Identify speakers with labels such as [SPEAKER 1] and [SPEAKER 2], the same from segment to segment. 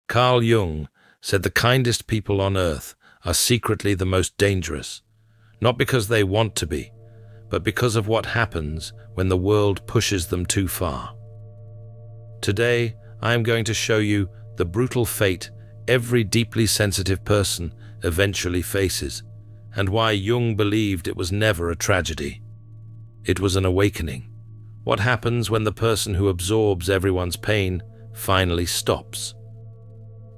[SPEAKER 1] Carl Jung said the kindest people on earth are secretly the most dangerous, not because they want to be, but because of what happens when the world pushes them too far. Today, I am going to show you the brutal fate every deeply sensitive person eventually faces, and why Jung believed it was never a tragedy. It was an awakening. What happens when the person who absorbs everyone's pain finally stops?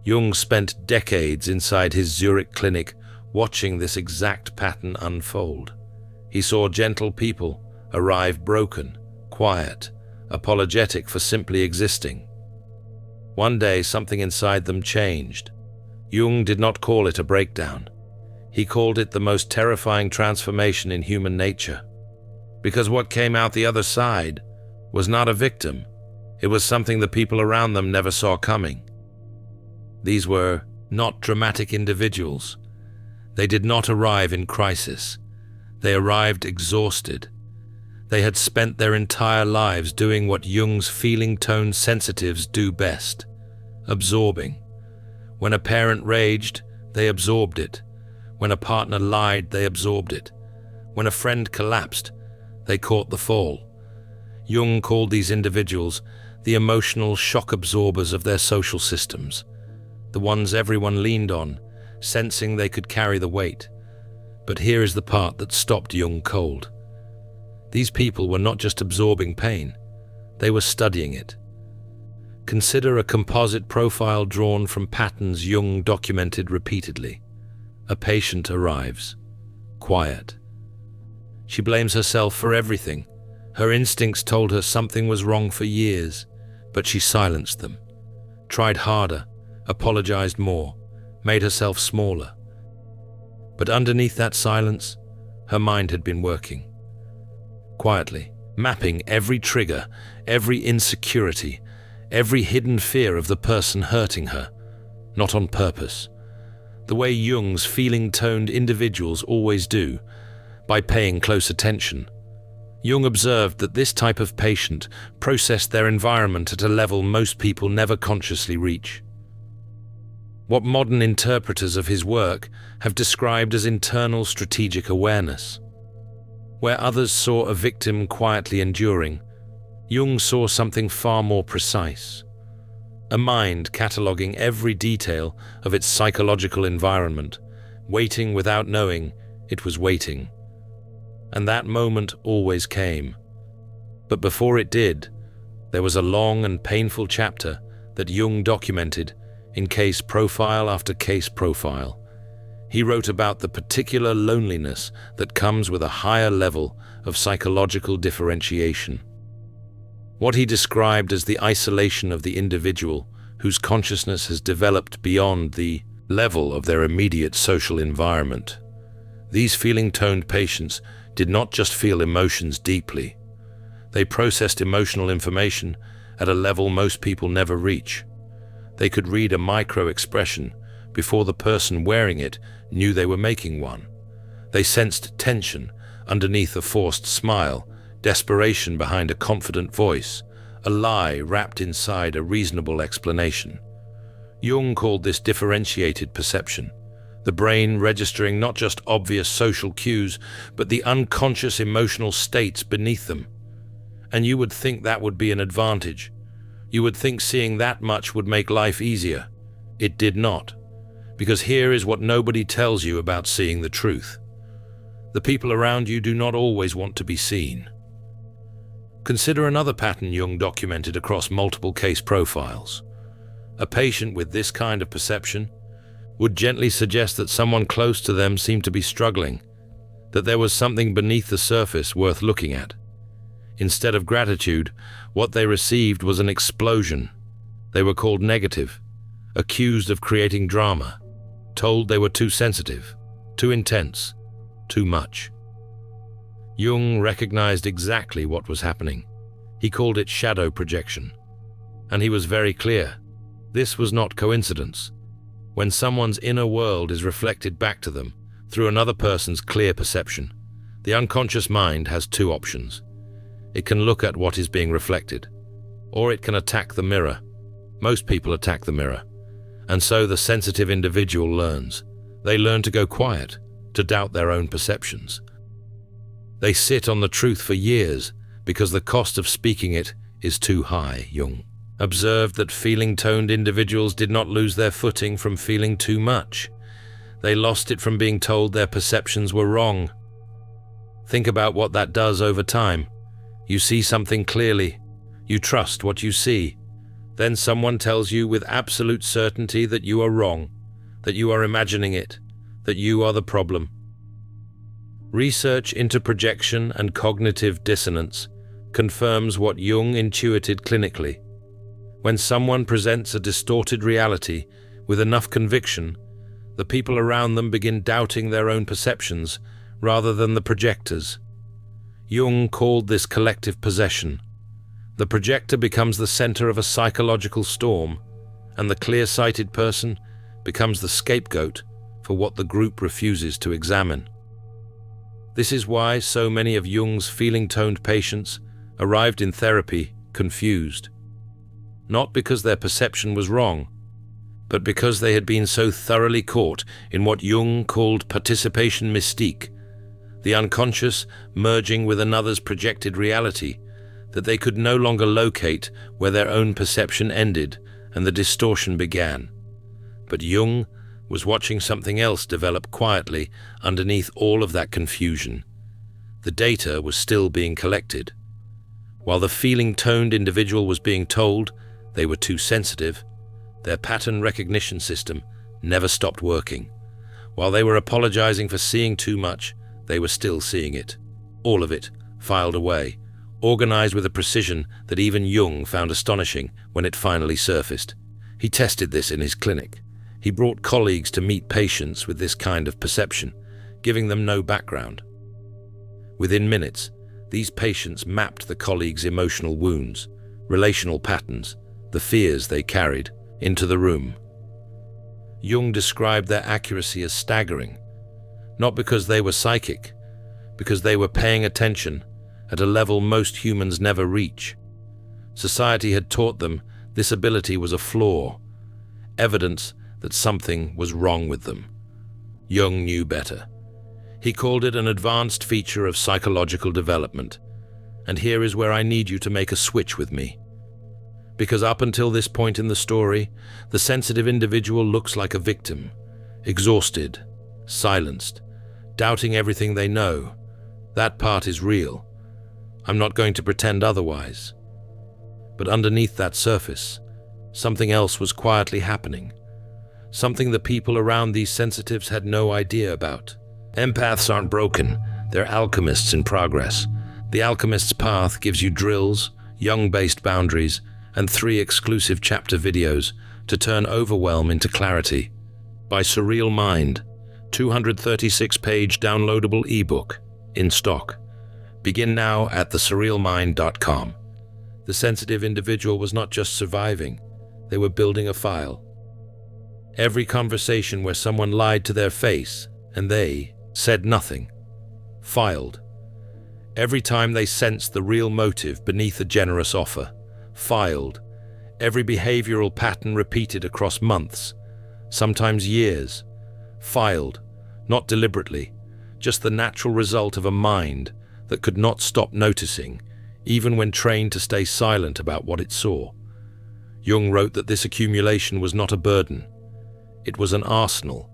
[SPEAKER 1] Jung spent decades inside his Zurich clinic watching this exact pattern unfold. He saw gentle people arrive broken, quiet, apologetic for simply existing. One day, something inside them changed. Jung did not call it a breakdown. He called it the most terrifying transformation in human nature. Because what came out the other side was not a victim. It was something the people around them never saw coming. These were not dramatic individuals. They did not arrive in crisis. They arrived exhausted. They had spent their entire lives doing what Jung's feeling-tone sensitives do best, absorbing. When a parent raged, they absorbed it. When a partner lied, they absorbed it. When a friend collapsed, they caught the fall. Jung called these individuals the emotional shock absorbers of their social systems, the ones everyone leaned on, sensing they could carry the weight. But here is the part that stopped Jung cold. These people were not just absorbing pain, they were studying it. Consider a composite profile drawn from patterns Jung documented repeatedly. A patient arrives, quiet. She blames herself for everything. Her instincts told her something was wrong for years, but she silenced them, tried harder, apologized more, made herself smaller. But underneath that silence, her mind had been working. Quietly, mapping every trigger, every insecurity, every hidden fear of the person hurting her, not on purpose. The way Jung's feeling-toned individuals always do, by paying close attention. Jung observed that this type of patient processed their environment at a level most people never consciously reach. What modern interpreters of his work have described as internal strategic awareness. Where others saw a victim quietly enduring, Jung saw something far more precise. A mind cataloging every detail of its psychological environment, waiting without knowing it was waiting. And that moment always came. But before it did, there was a long and painful chapter that Jung documented in case profile after case profile. He wrote about the particular loneliness that comes with a higher level of psychological differentiation. What he described as the isolation of the individual whose consciousness has developed beyond the level of their immediate social environment. These feeling-toned patients did not just feel emotions deeply. They processed emotional information at a level most people never reach. They could read a micro-expression before the person wearing it knew they were making one. They sensed tension underneath a forced smile, desperation behind a confident voice, a lie wrapped inside a reasonable explanation. Jung called this differentiated perception, the brain registering not just obvious social cues, but the unconscious emotional states beneath them. And you would think that would be an advantage. You would think seeing that much would make life easier. It did not. Because here is what nobody tells you about seeing the truth. The people around you do not always want to be seen. Consider another pattern Jung documented across multiple case profiles. A patient with this kind of perception would gently suggest that someone close to them seemed to be struggling, that there was something beneath the surface worth looking at. Instead of gratitude, what they received was an explosion. They were called negative, accused of creating drama, told they were too sensitive, too intense, too much. Jung recognized exactly what was happening. He called it shadow projection. And he was very clear. This was not coincidence. When someone's inner world is reflected back to them through another person's clear perception, the unconscious mind has two options. It can look at what is being reflected, or it can attack the mirror. Most people attack the mirror. And so the sensitive individual learns. They learn to go quiet, to doubt their own perceptions. They sit on the truth for years because the cost of speaking it is too high. Jung observed that feeling-toned individuals did not lose their footing from feeling too much. They lost it from being told their perceptions were wrong. Think about what that does over time. You see something clearly. You trust what you see. Then someone tells you with absolute certainty that you are wrong, that you are imagining it, that you are the problem. Research into projection and cognitive dissonance confirms what Jung intuited clinically. When someone presents a distorted reality with enough conviction, the people around them begin doubting their own perceptions rather than the projectors. Jung called this collective possession. The projector becomes the center of a psychological storm, and the clear-sighted person becomes the scapegoat for what the group refuses to examine. This is why so many of Jung's feeling-toned patients arrived in therapy confused. Not because their perception was wrong, but because they had been so thoroughly caught in what Jung called participation mystique, the unconscious merging with another's projected reality, that they could no longer locate where their own perception ended and the distortion began. But Jung was watching something else develop quietly underneath all of that confusion. The data was still being collected. While the feeling-toned individual was being told they were too sensitive, their pattern recognition system never stopped working. While they were apologizing for seeing too much, they were still seeing it. All of it, filed away, organized with a precision that even Jung found astonishing when it finally surfaced. He tested this in his clinic. He brought colleagues to meet patients with this kind of perception, giving them no background. Within minutes, these patients mapped the colleagues' emotional wounds, relational patterns, the fears they carried, into the room. Jung described their accuracy as staggering, not because they were psychic, because they were paying attention at a level most humans never reach. Society had taught them this ability was a flaw, evidence that something was wrong with them. Jung knew better. He called it an advanced feature of psychological development. And here is where I need you to make a switch with me. Because up until this point in the story, the sensitive individual looks like a victim, exhausted, silenced, doubting everything they know. That part is real. I'm not going to pretend otherwise. But underneath that surface, something else was quietly happening. Something the people around these sensitives had no idea about. Empaths aren't broken, they're alchemists in progress. The Alchemist's Path gives you drills, Jung-based boundaries, and 3 exclusive chapter videos to turn overwhelm into clarity. By Surreal Mind, 236-page downloadable ebook, in stock. Begin now at thesurrealmind.com. The sensitive individual was not just surviving, they were building a file. Every conversation where someone lied to their face and they said nothing, filed. Every time they sensed the real motive beneath a generous offer, filed. Every behavioral pattern repeated across months, sometimes years, filed, not deliberately, just the natural result of a mind that could not stop noticing, even when trained to stay silent about what it saw. Jung wrote that this accumulation was not a burden. It was an arsenal,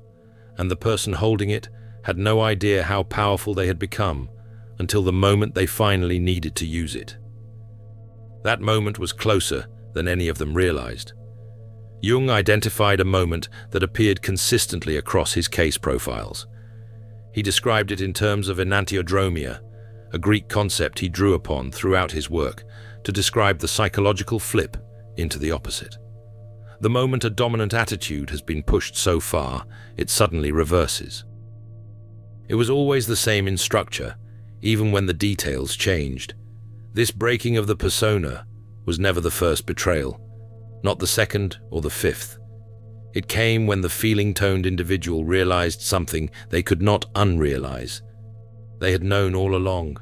[SPEAKER 1] and the person holding it had no idea how powerful they had become until the moment they finally needed to use it. That moment was closer than any of them realized. Jung identified a moment that appeared consistently across his case profiles. He described it in terms of enantiodromia, a Greek concept he drew upon throughout his work to describe the psychological flip into the opposite. The moment a dominant attitude has been pushed so far, it suddenly reverses. It was always the same in structure, even when the details changed. This breaking of the persona was never the first betrayal, not the second or the fifth. It came when the feeling-toned individual realized something they could not unrealize. They had known all along,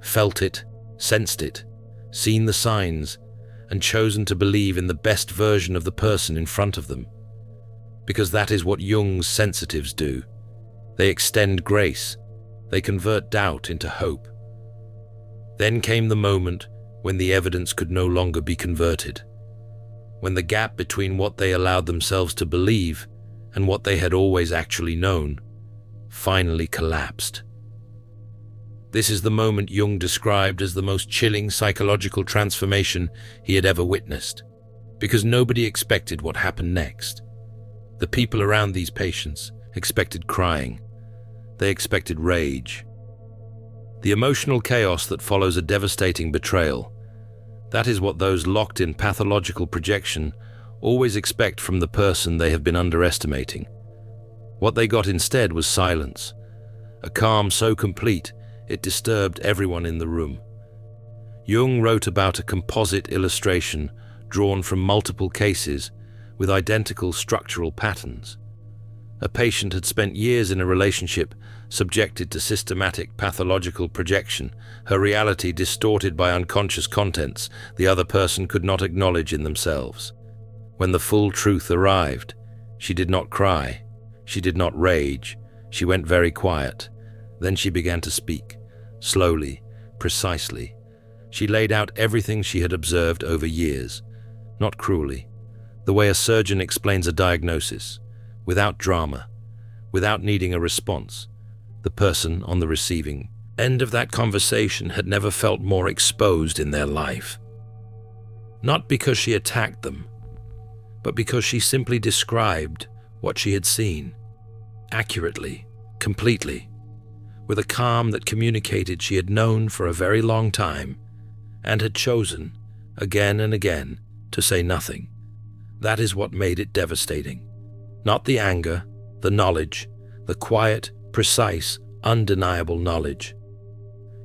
[SPEAKER 1] felt it, sensed it, seen the signs, and chosen to believe in the best version of the person in front of them. because that is what Jung's sensitives do. They extend grace. They convert doubt into hope. Then came the moment when the evidence could no longer be converted, when the gap between what they allowed themselves to believe and what they had always actually known finally collapsed. This is the moment Jung described as the most chilling psychological transformation he had ever witnessed, because nobody expected what happened next. The people around these patients expected crying. They expected rage. The emotional chaos that follows a devastating betrayal, that is what those locked in pathological projection always expect from the person they have been underestimating. What they got instead was silence, a calm so complete it disturbed everyone in the room. Jung wrote about a composite illustration drawn from multiple cases with identical structural patterns. A patient had spent years in a relationship subjected to systematic pathological projection, her reality distorted by unconscious contents the other person could not acknowledge in themselves. When the full truth arrived, she did not cry, she did not rage, she went very quiet. Then she began to speak, slowly, precisely. She laid out everything she had observed over years, not cruelly, the way a surgeon explains a diagnosis, without drama, without needing a response. The person on the receiving end of that conversation had never felt more exposed in their life. Not because she attacked them, but because she simply described what she had seen, accurately, completely, with a calm that communicated she had known for a very long time and had chosen, again and again, to say nothing. That is what made it devastating. Not the anger, the knowledge, the quiet, precise, undeniable knowledge.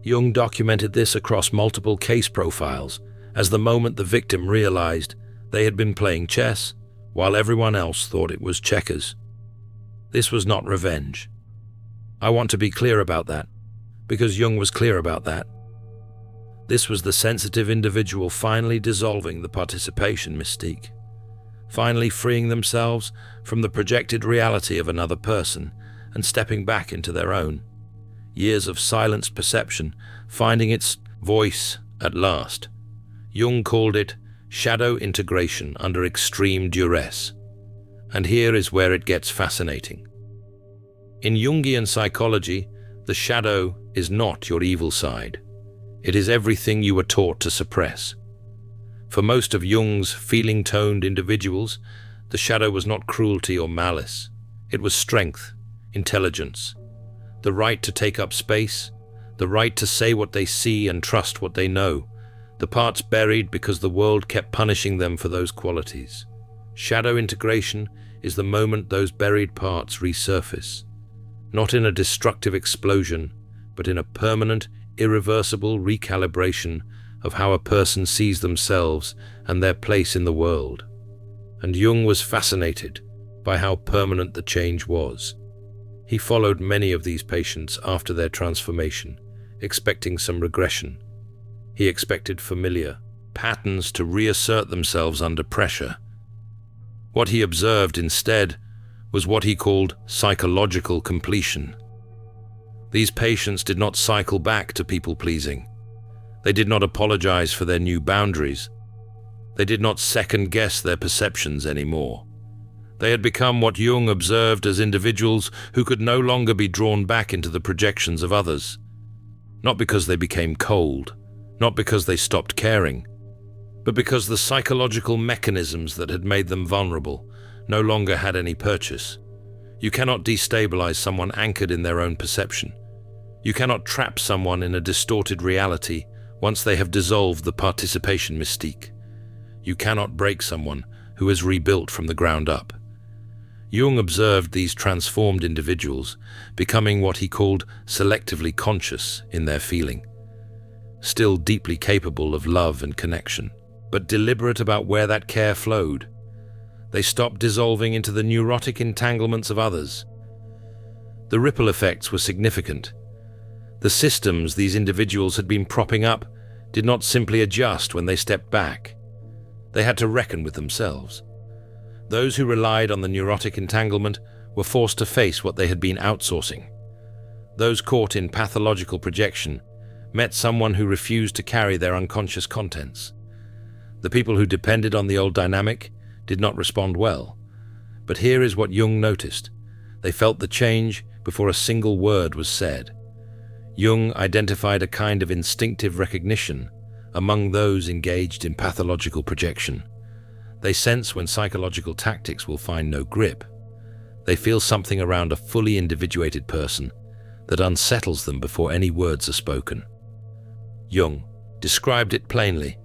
[SPEAKER 1] Jung documented this across multiple case profiles as the moment the victim realized they had been playing chess while everyone else thought it was checkers. This was not revenge. I want to be clear about that, because Jung was clear about that. This was the sensitive individual finally dissolving the participation mystique, finally freeing themselves from the projected reality of another person and stepping back into their own. Years of silenced perception finding its voice at last. Jung called it shadow integration under extreme duress. And here is where it gets fascinating. In Jungian psychology, the shadow is not your evil side. It is everything you were taught to suppress. For most of Jung's feeling-toned individuals, the shadow was not cruelty or malice. It was strength, intelligence, the right to take up space, the right to say what they see and trust what they know, the parts buried because the world kept punishing them for those qualities. Shadow integration is the moment those buried parts resurface, not in a destructive explosion, but in a permanent, irreversible recalibration of how a person sees themselves and their place in the world. And Jung was fascinated by how permanent the change was. He followed many of these patients after their transformation, expecting some regression. He expected familiar patterns to reassert themselves under pressure. What he observed instead was what he called psychological completion. These patients did not cycle back to people-pleasing. They did not apologize for their new boundaries. They did not second-guess their perceptions anymore. They had become what Jung observed as individuals who could no longer be drawn back into the projections of others. Not because they became cold, not because they stopped caring, but because the psychological mechanisms that had made them vulnerable no longer had any purchase. You cannot destabilize someone anchored in their own perception. You cannot trap someone in a distorted reality once they have dissolved the participation mystique. You cannot break someone who has rebuilt from the ground up. Jung observed these transformed individuals becoming what he called selectively conscious in their feeling, still deeply capable of love and connection, but deliberate about where that care flowed. They stopped dissolving into the neurotic entanglements of others. The ripple effects were significant. The systems these individuals had been propping up did not simply adjust when they stepped back. They had to reckon with themselves. Those who relied on the neurotic entanglement were forced to face what they had been outsourcing. Those caught in pathological projection met someone who refused to carry their unconscious contents. The people who depended on the old dynamic did not respond well. But here is what Jung noticed. They felt the change before a single word was said. Jung identified a kind of instinctive recognition among those engaged in pathological projection. They sense when psychological tactics will find no grip. They feel something around a fully individuated person that unsettles them before any words are spoken. Jung described it plainly.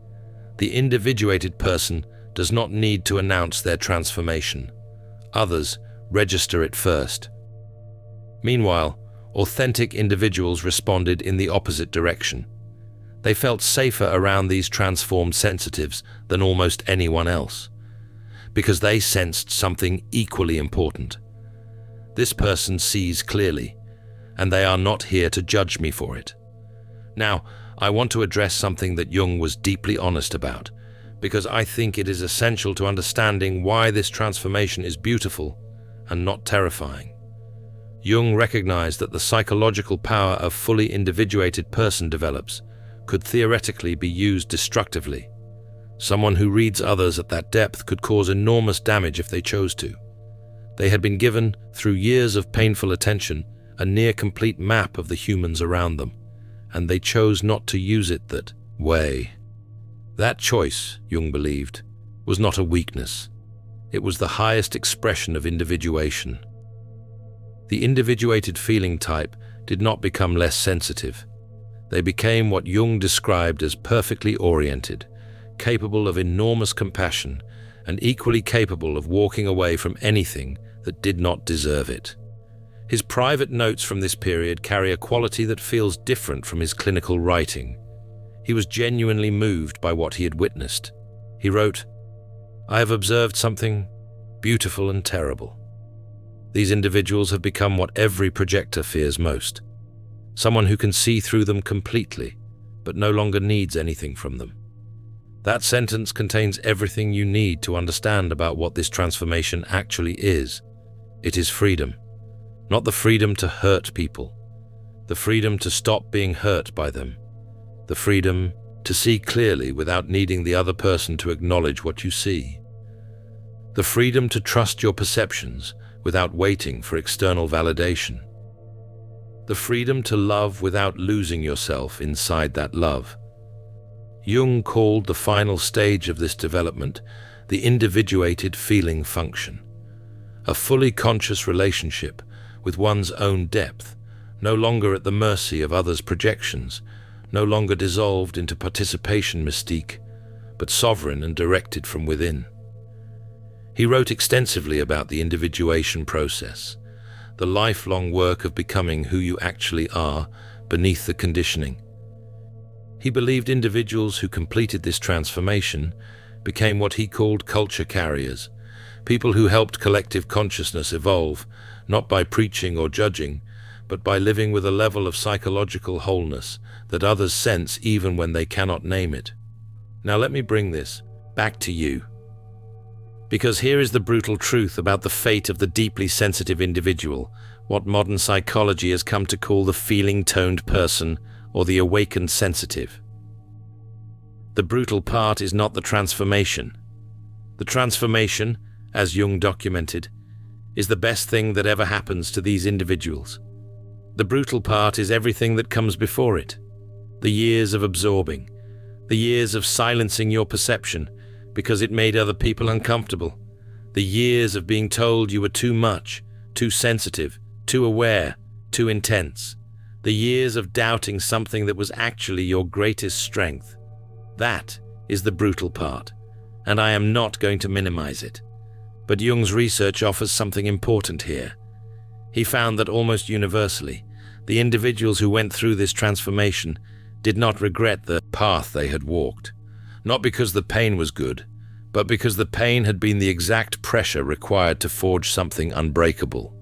[SPEAKER 1] The individuated person does not need to announce their transformation. Others register it first. Meanwhile, authentic individuals responded in the opposite direction. They felt safer around these transformed sensitives than almost anyone else, because they sensed something equally important. This person sees clearly, and they are not here to judge me for it. Now, I want to address something that Jung was deeply honest about, because I think it is essential to understanding why this transformation is beautiful and not terrifying. Jung recognized that the psychological power a fully individuated person develops could theoretically be used destructively. Someone who reads others at that depth could cause enormous damage if they chose to. They had been given, through years of painful attention, a near-complete map of the humans around them, and they chose not to use it that way. That choice, Jung believed, was not a weakness. It was the highest expression of individuation. The individuated feeling type did not become less sensitive. They became what Jung described as perfectly oriented, capable of enormous compassion, and equally capable of walking away from anything that did not deserve it. His private notes from this period carry a quality that feels different from his clinical writing. He was genuinely moved by what he had witnessed. He wrote, "I have observed something beautiful and terrible. These individuals have become what every projector fears most. Someone who can see through them completely, but no longer needs anything from them." That sentence contains everything you need to understand about what this transformation actually is. It is freedom. Not the freedom to hurt people. The freedom to stop being hurt by them. The freedom to see clearly without needing the other person to acknowledge what you see. The freedom to trust your perceptions without waiting for external validation. The freedom to love without losing yourself inside that love. Jung called the final stage of this development the individuated feeling function, a fully conscious relationship with one's own depth, no longer at the mercy of others' projections, no longer dissolved into participation mystique, but sovereign and directed from within. He wrote extensively about the individuation process, the lifelong work of becoming who you actually are beneath the conditioning. He believed individuals who completed this transformation became what he called culture carriers, people who helped collective consciousness evolve, not by preaching or judging, but by living with a level of psychological wholeness that others sense even when they cannot name it. Now let me bring this back to you. Because here is the brutal truth about the fate of the deeply sensitive individual, what modern psychology has come to call the feeling-toned person or the awakened sensitive. The brutal part is not the transformation. The transformation, as Jung documented, is the best thing that ever happens to these individuals. The brutal part is everything that comes before it. The years of absorbing, the years of silencing your perception because it made other people uncomfortable, the years of being told you were too much, too sensitive, too aware, too intense, the years of doubting something that was actually your greatest strength. That is the brutal part, and I am not going to minimize it. But Jung's research offers something important here. He found that almost universally, the individuals who went through this transformation did not regret the path they had walked, not because the pain was good, but because the pain had been the exact pressure required to forge something unbreakable.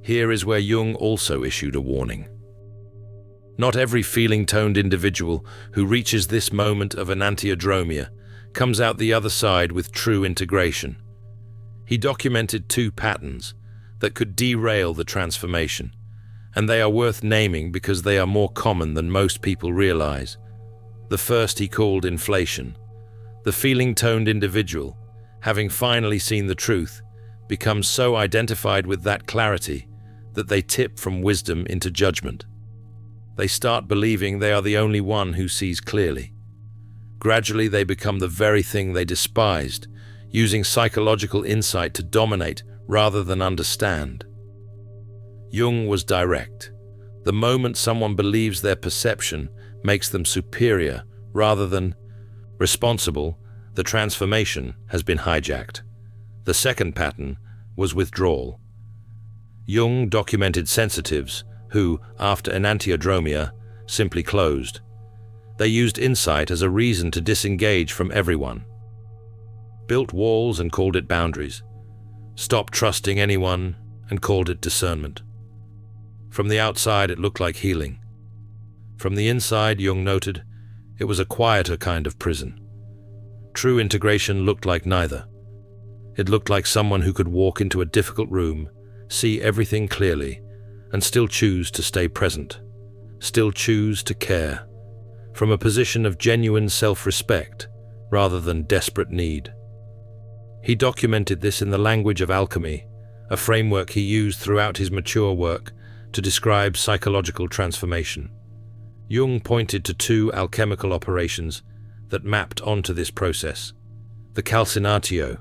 [SPEAKER 1] Here is where Jung also issued a warning. Not every feeling-toned individual who reaches this moment of enantiodromia comes out the other side with true integration. He documented 2 patterns that could derail the transformation, and they are worth naming because they are more common than most people realize. The first he called inflation. The feeling-toned individual, having finally seen the truth, becomes so identified with that clarity that they tip from wisdom into judgment. They start believing they are the only one who sees clearly. Gradually, they become the very thing they despised, using psychological insight to dominate rather than understand. Jung was direct. The moment someone believes their perception makes them superior rather than responsible, the transformation has been hijacked. The second pattern was withdrawal. Jung documented sensitives who, after enantiodromia, simply closed. They used insight as a reason to disengage from everyone. Built walls and called it boundaries. Stopped trusting anyone and called it discernment. From the outside, it looked like healing. From the inside, Jung noted, it was a quieter kind of prison. True integration looked like neither. It looked like someone who could walk into a difficult room, see everything clearly, and still choose to stay present, still choose to care, from a position of genuine self-respect rather than desperate need. He documented this in the language of alchemy, a framework he used throughout his mature work to describe psychological transformation. Jung pointed to 2 alchemical operations that mapped onto this process. The calcinatio,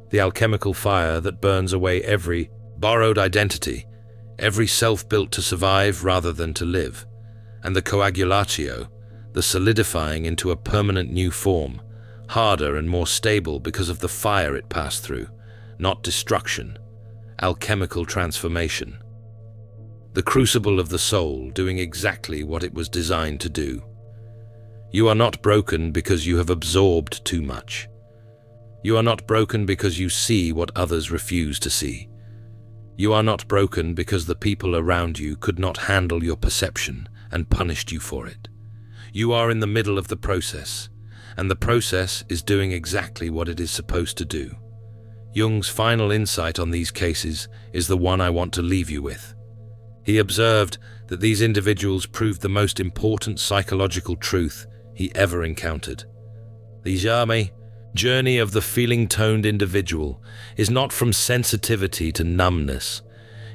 [SPEAKER 1] the alchemical fire that burns away every borrowed identity, every self built to survive rather than to live, and the coagulatio, the solidifying into a permanent new form, harder and more stable because of the fire it passed through, not destruction, alchemical transformation. The crucible of the soul doing exactly what it was designed to do. You are not broken because you have absorbed too much. You are not broken because you see what others refuse to see. You are not broken because the people around you could not handle your perception and punished you for it. You are in the middle of the process, and the process is doing exactly what it is supposed to do. Jung's final insight on these cases is the one I want to leave you with. He observed that these individuals proved the most important psychological truth he ever encountered. The journey of the feeling-toned individual is not from sensitivity to numbness.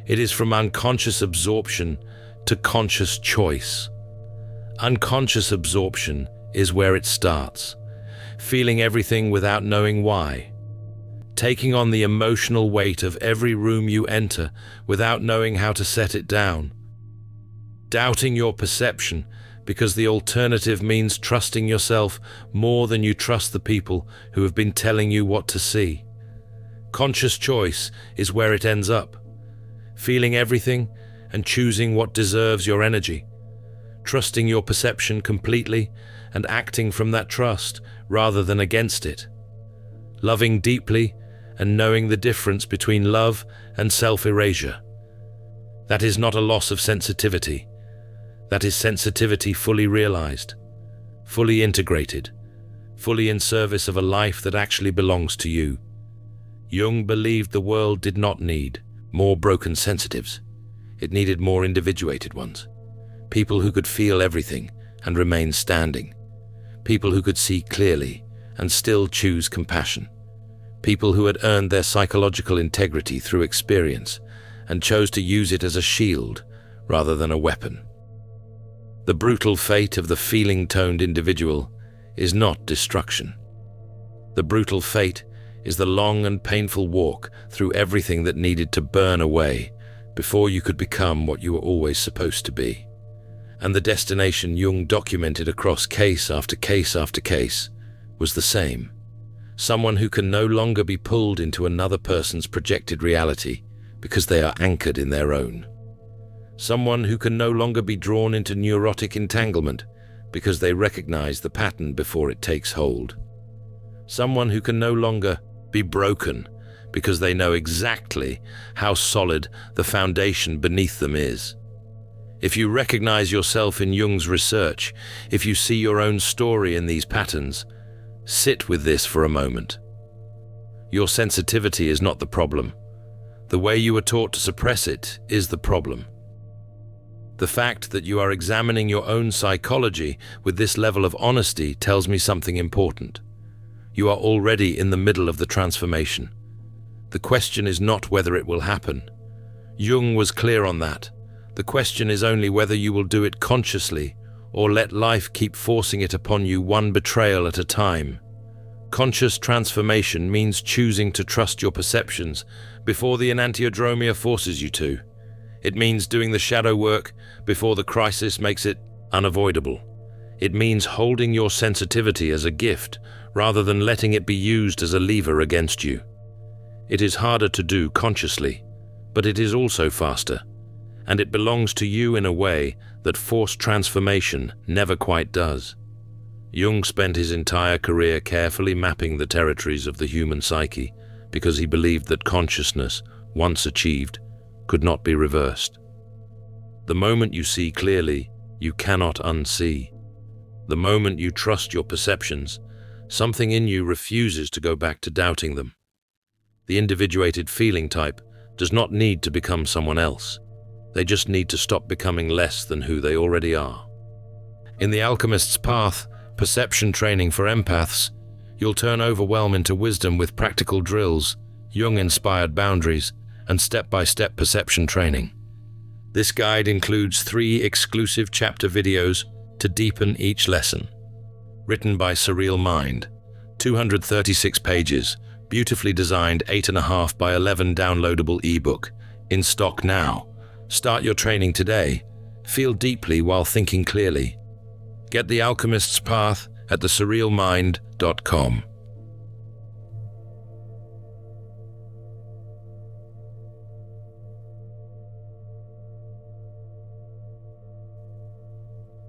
[SPEAKER 1] It is from unconscious absorption to conscious choice. Unconscious absorption is where it starts, feeling everything without knowing why, taking on the emotional weight of every room you enter without knowing how to set it down, doubting your perception because the alternative means trusting yourself more than you trust the people who have been telling you what to see. Conscious choice is where it ends up, feeling everything and choosing what deserves your energy, trusting your perception completely and acting from that trust rather than against it, loving deeply and knowing the difference between love and self-erasure. That is not a loss of sensitivity. That is sensitivity fully realized, fully integrated, fully in service of a life that actually belongs to you. Jung believed the world did not need more broken sensitives. It needed more individuated ones. People who could feel everything and remain standing. People who could see clearly and still choose compassion. People who had earned their psychological integrity through experience and chose to use it as a shield rather than a weapon. The brutal fate of the feeling-toned individual is not destruction. The brutal fate is the long and painful walk through everything that needed to burn away before you could become what you were always supposed to be. And the destination Jung documented across case after case after case was the same. Someone who can no longer be pulled into another person's projected reality because they are anchored in their own. Someone who can no longer be drawn into neurotic entanglement because they recognize the pattern before it takes hold. Someone who can no longer be broken because they know exactly how solid the foundation beneath them is. If you recognize yourself in Jung's research, if you see your own story in these patterns, sit with this for a moment. Your sensitivity is not the problem. The way you were taught to suppress it is the problem. The fact that you are examining your own psychology with this level of honesty tells me something important. You are already in the middle of the transformation. The question is not whether it will happen. Jung was clear on that. The question is only whether you will do it consciously or let life keep forcing it upon you one betrayal at a time. Conscious transformation means choosing to trust your perceptions before the enantiodromia forces you to. It means doing the shadow work before the crisis makes it unavoidable. It means holding your sensitivity as a gift rather than letting it be used as a lever against you. It is harder to do consciously, but it is also faster, and it belongs to you in a way that forced transformation never quite does. Jung spent his entire career carefully mapping the territories of the human psyche because he believed that consciousness, once achieved, could not be reversed. The moment you see clearly, you cannot unsee. The moment you trust your perceptions, something in you refuses to go back to doubting them. The individuated feeling type does not need to become someone else. They just need to stop becoming less than who they already are. In the alchemist's path, perception training for empaths, you'll turn overwhelm into wisdom with practical drills, Jung-inspired boundaries, and step-by-step perception training. This guide includes 3 exclusive chapter videos to deepen each lesson. Written by Surreal Mind, 236 pages, beautifully designed 8.5 by 11 downloadable ebook, in stock now. Start your training today. Feel deeply while thinking clearly. Get The Alchemist's Path at thesurrealmind.com.